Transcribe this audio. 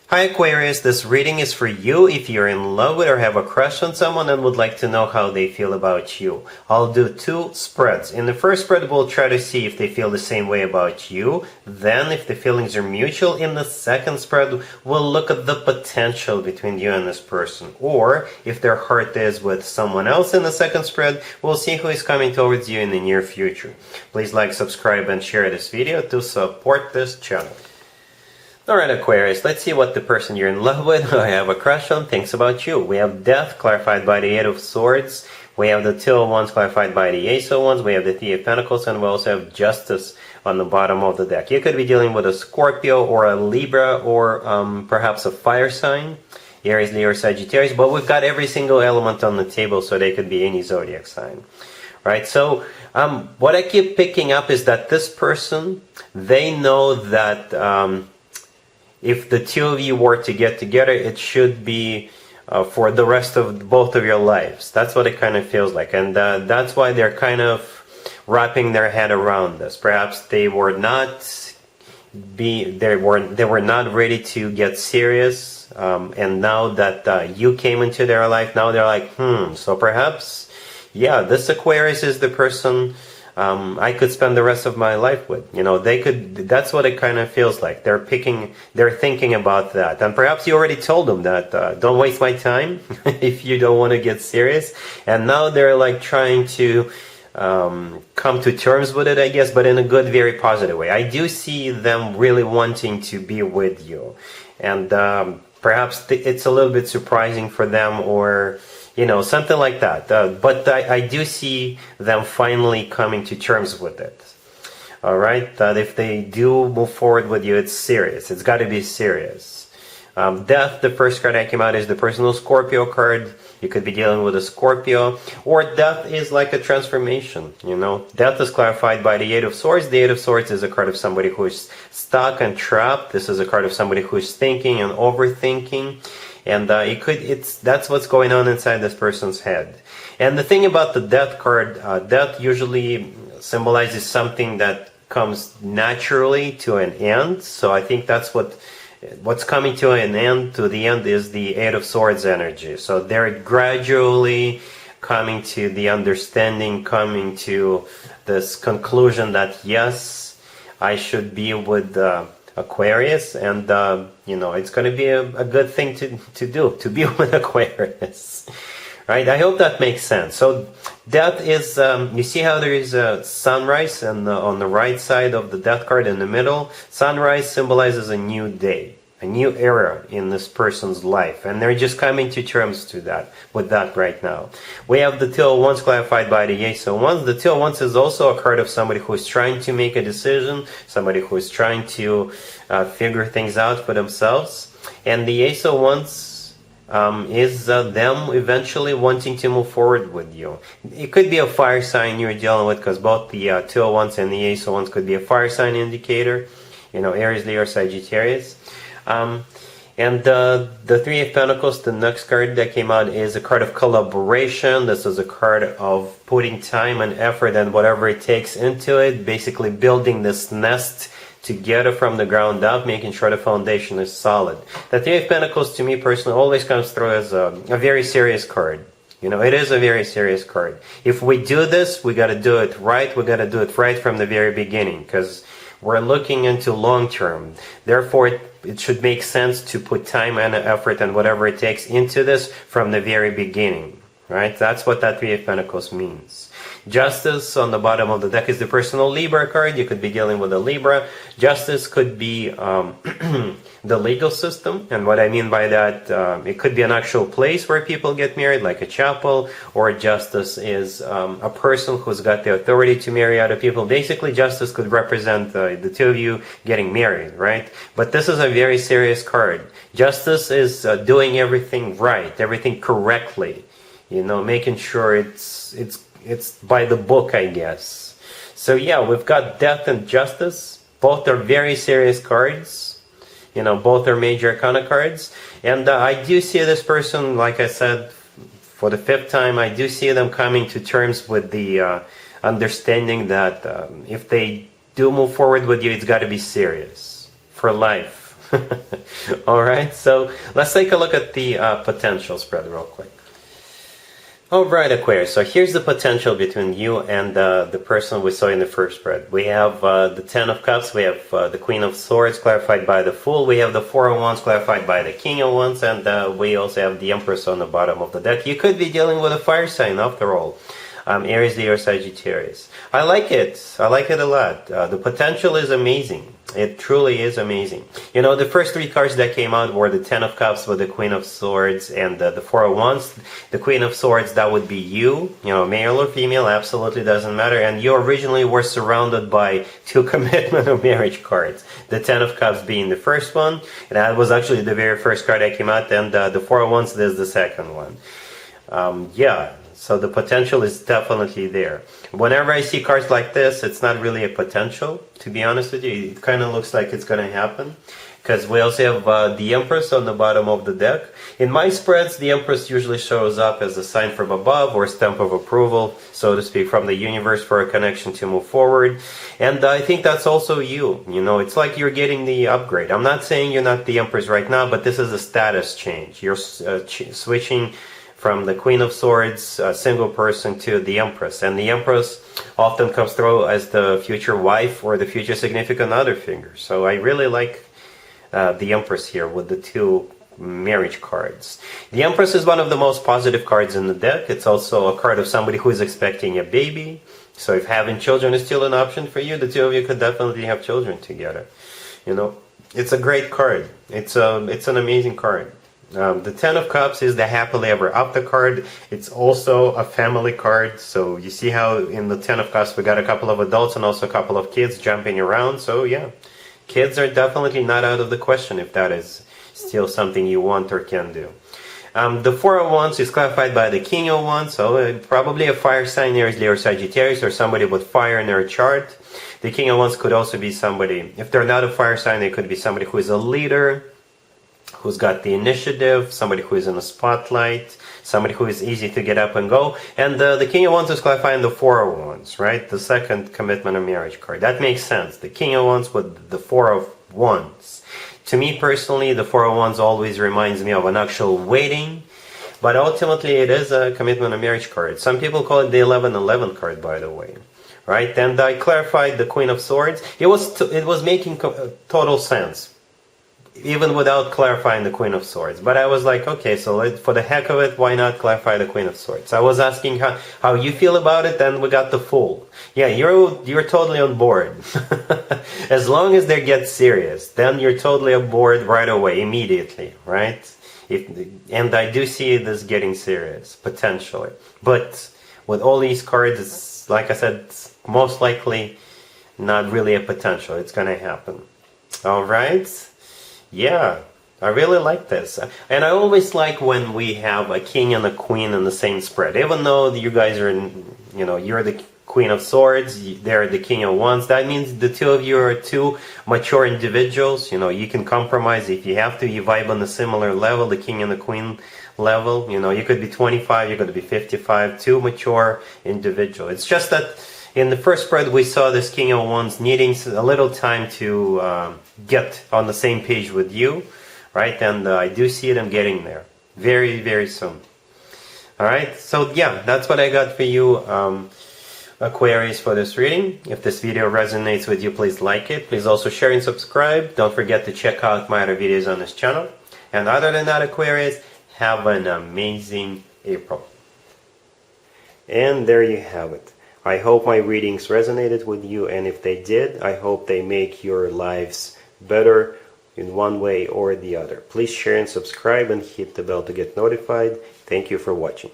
Hi Aquarius, this reading is for you if you're in love with or have a crush on someone and would like to know how they feel about you. I'll do two spreads. In the first spread, we'll try to see if they feel the same way about you. Then, if the feelings are mutual, in the second spread, we'll look at the potential between you and this person. Or, if their heart is with someone else in the second spread, we'll see who is coming towards you in the near future. Please like, subscribe, and share this video to support this channel. Alright Aquarius, let's see what the person you're in love with or have a crush on thinks about you. We have Death, clarified by the Eight of Swords. We have the Two of Wands, clarified by the Ace of Wands. We have the Three of Pentacles, and we also have Justice on the bottom of the deck. You could be dealing with a Scorpio or a Libra or perhaps a fire sign, Aries, Leo, or Sagittarius, but we've got every single element on the table, so they could be any zodiac sign. Right, so what I keep picking up is that this person, they know that if the two of you were to get together, it should be for the rest of both of your lives. That's what it kind of feels like, and that's why they're kind of wrapping their head around this. Perhaps they were not not ready to get serious, and now that you came into their life, now they're like, so perhaps, yeah, this Aquarius is the person I could spend the rest of my life with. You know, they could. That's what it kind of feels like. They're thinking about that, and perhaps you already told them that don't waste my time if you don't want to get serious. And now they're like trying to come to terms with it, I guess, but in a good, very positive way. I do see them really wanting to be with you, and perhaps it's a little bit surprising for them, or you know, something like that. But I do see them finally coming to terms with it. Alright? That if they do move forward with you, it's serious. It's got to be serious. Death, the first card that came out, is the personal Scorpio card. You could be dealing with a Scorpio. Or death is like a transformation, you know. Death is clarified by the Eight of Swords. The Eight of Swords is a card of somebody who is stuck and trapped. This is a card of somebody who is thinking and overthinking. And that's what's going on inside this person's head. And the thing about the Death card, death usually symbolizes something that comes naturally to an end. So I think that's what's coming to an end, to the end, is the Eight of Swords energy. So they're gradually coming to the understanding, coming to this conclusion that yes, I should be with Aquarius, and you know, it's going to be a good thing to do, to be with Aquarius. Right? I hope that makes sense. So death is, you see how there is a sunrise, and on the right side of the Death card in the middle, sunrise symbolizes a new day, a new era in this person's life, and they're just coming to terms with that right now. We have the Two of Wands clarified by the Ace of Wands. The Two of Wands is also a card of somebody who is trying to make a decision, somebody who is trying to figure things out for themselves, and the Ace of Wands is them eventually wanting to move forward with you. It could be a fire sign you're dealing with, because both the Two of Wands and the Ace of Wands could be a fire sign indicator, you know, Aries, Leo, or Sagittarius. And the Three of Pentacles, the next card that came out, is a card of collaboration. This is a card of putting time and effort and whatever it takes into it, basically building this nest together from the ground up, making sure the foundation is solid. The Three of Pentacles, to me personally, always comes through as a very serious card. You know, it is a very serious card. If we do this, we got to do it right. We got to do it right from the very beginning, because we're looking into long term. Therefore, it should make sense to put time and effort and whatever it takes into this from the very beginning. Right? That's what that Three of Pentacles means. Justice on the bottom of the deck is the personal Libra card. You could be dealing with a Libra. Justice could be the legal system, and what I mean by that, it could be an actual place where people get married, like a chapel, or justice is a person who's got the authority to marry other people. Basically, justice could represent the two of you getting married, right? But this is a very serious card. Justice is doing everything right, everything correctly, you know, making sure it's by the book, I guess. So yeah, we've got Death and Justice. Both are very serious cards. You know, both are major arcana cards. And I do see this person, like I said, for the fifth time, I do see them coming to terms with the understanding that if they do move forward with you, it's got to be serious. For life. Alright, so let's take a look at the potential spread real quick. Alright, Aquarius, so here's the potential between you and the person we saw in the first spread. We have the Ten of Cups, we have the Queen of Swords clarified by the Fool, we have the Four of Wands clarified by the King of Wands, and we also have the Empress on the bottom of the deck. You could be dealing with a fire sign after all. Aries, Leo, Sagittarius. I like it a lot. The potential is amazing. It truly is amazing. You know, the first three cards that came out were the Ten of Cups with the Queen of Swords and the Four of Wands. The Queen of Swords, that would be you know, male or female, absolutely doesn't matter. And you originally were surrounded by two commitment or marriage cards. The Ten of Cups being the first one, and that was actually the very first card that came out, and the Four of Wands is the second one. Yeah. So the potential is definitely there. Whenever I see cards like this, it's not really a potential, to be honest with you. It kind of looks like it's going to happen. Because we also have the Empress on the bottom of the deck. In my spreads, the Empress usually shows up as a sign from above or a stamp of approval, so to speak, from the universe for a connection to move forward. And I think that's also you. You know, it's like you're getting the upgrade. I'm not saying you're not the Empress right now, but this is a status change. You're switching from the Queen of Swords, a single person, to the Empress. And the Empress often comes through as the future wife or the future significant other figure. So I really like the Empress here with the two marriage cards. The Empress is one of the most positive cards in the deck. It's also a card of somebody who is expecting a baby. So if having children is still an option for you, the two of you could definitely have children together. You know, it's a great card. It's an amazing card. The Ten of Cups is the happily ever after card. It's also a family card. So you see how in the Ten of Cups we got a couple of adults and also a couple of kids jumping around. So yeah, kids are definitely not out of the question if that is still something you want or can do. The Four of Wands is clarified by the King of Wands. So probably a fire sign, Aries, Leo, Sagittarius, or somebody with fire in their chart. The King of Wands could also be somebody, if they're not a fire sign, they could be somebody who is a leader, who's got the initiative, somebody who is in the spotlight, somebody who is easy to get up and go. And the King of Wands is clarifying the Four of Wands, right? The second commitment or marriage card. That makes sense. The King of Wands with the Four of Wands. To me personally, the Four of Wands always reminds me of an actual wedding, but ultimately it is a commitment or marriage card. Some people call it the 11-11 card, by the way. Right? And I clarified the Queen of Swords. It was making total sense, even without clarifying the Queen of Swords. But I was like, okay, so for the heck of it, why not clarify the Queen of Swords? I was asking how you feel about it, and we got the Fool. Yeah, you're totally on board. As long as they get serious, then you're totally on board right away, immediately, right? And I do see this getting serious, potentially. But with all these cards, it's, like I said, it's most likely not really a potential. It's going to happen. All right? Yeah, I really like this. And I always like when we have a king and a queen in the same spread. Even though you guys are, you know, you're the Queen of Swords, they're the King of Wands. That means the two of you are two mature individuals. You know, you can compromise if you have to. You vibe on a similar level, the king and the queen level. You know, you could be 25, you could be 55, two mature individuals. It's just that in the first spread, we saw this King of Wands needing a little time to get on the same page with you, right? And I do see them getting there very, very soon. All right, so yeah, that's what I got for you, Aquarius, for this reading. If this video resonates with you, please like it. Please also share and subscribe. Don't forget to check out my other videos on this channel. And other than that, Aquarius, have an amazing April. And there you have it. I hope my readings resonated with you, and if they did, I hope they make your lives better in one way or the other. Please share and subscribe and hit the bell to get notified. Thank you for watching.